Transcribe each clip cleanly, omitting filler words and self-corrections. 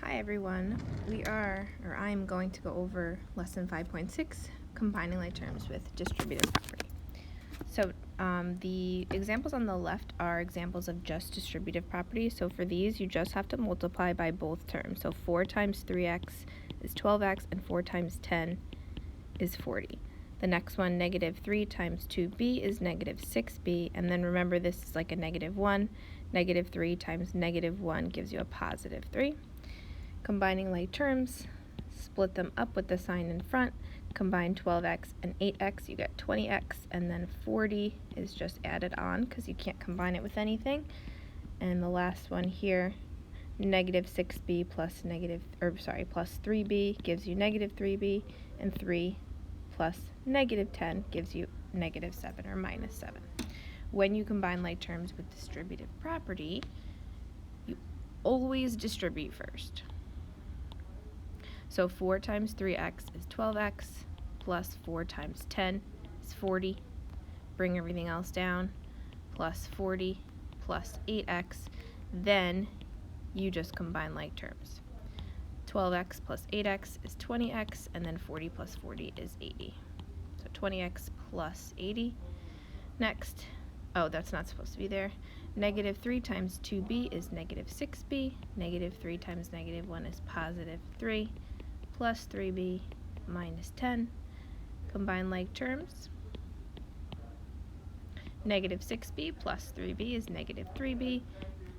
Hi everyone, I'm going to go over lesson 5.6, combining like terms with distributive property. So the examples on the left are examples of just distributive property. So for these, you just have to multiply by both terms. So 4 times 3x is 12x, and 4 times 10 is 40. The next one, negative 3 times 2b is negative 6b, and then remember this is like a negative 1. Negative 3 times negative 1 gives you a positive 3. Combining like terms, split them up with the sign in front, combine 12x and 8x, you get 20x, and then 40 is just added on because you can't combine it with anything. And the last one here, negative 6b plus plus 3b gives you negative 3b, and 3 plus negative 10 gives you negative 7 or minus 7. When you combine like terms with distributive property, you always distribute first. So 4 times 3x is 12x, plus 4 times 10 is 40. Bring everything else down, plus 40 plus 8x. Then you just combine like terms. 12x plus 8x is 20x, and then 40 plus 40 is 80. So 20x plus 80. Next, oh, that's not supposed to be there. Negative 3 times 2b is negative 6b. Negative 3 times negative 1 is positive 3. Plus 3b minus 10. Combine like terms. Negative 6b plus 3b is negative 3b.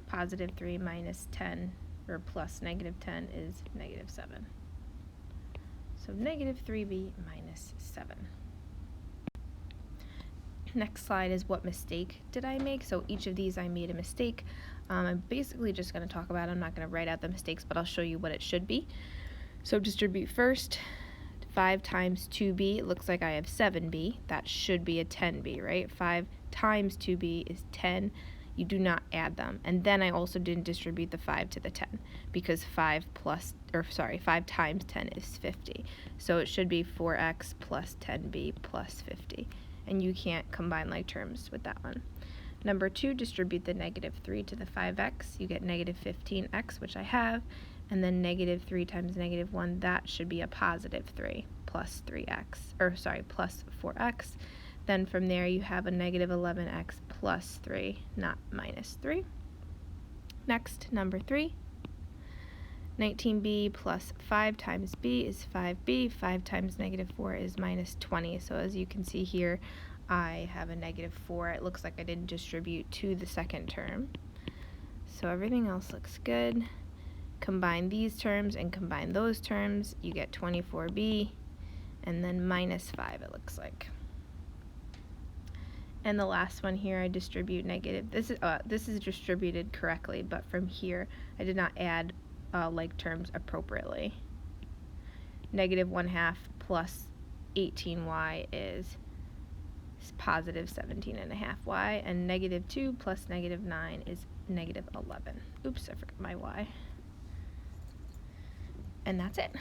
Positive 3 minus 10, or plus negative 10, is negative 7. So negative 3b minus 7. Next slide is what mistake did I make. So each of these I made a mistake. I'm basically just going to talk about it. I'm not going to write out the mistakes, but I'll show you what it should be. So distribute first. 5 times 2b, it looks like I have 7b. That should be a 10b, right? 5 times 2b is 10. You do not add them. And then I also didn't distribute the 5 to the 10 because 5 times 10 is 50. So it should be 4x plus 10b plus 50. And you can't combine like terms with that one. Number 2, distribute the negative 3 to the 5x. You get negative 15x, which I have. And then negative 3 times negative 1, that should be a positive 3 plus plus 4x. Then from there you have a negative 11x plus 3, not minus 3. Next, number 3. 19b plus 5 times b is 5b. 5 times negative 4 is minus 20. So as you can see here, I have a negative 4. It looks like I didn't distribute to the second term. So everything else looks good. Combine these terms and combine those terms, you get 24b, and then minus 5 it looks like. And the last one here, I distribute negative. This is distributed correctly, but from here I did not add like terms appropriately. Negative 1/2 plus 18y is positive 17.5y, and negative 2 plus negative 9 is negative 11. Oops, I forgot my y. And that's it.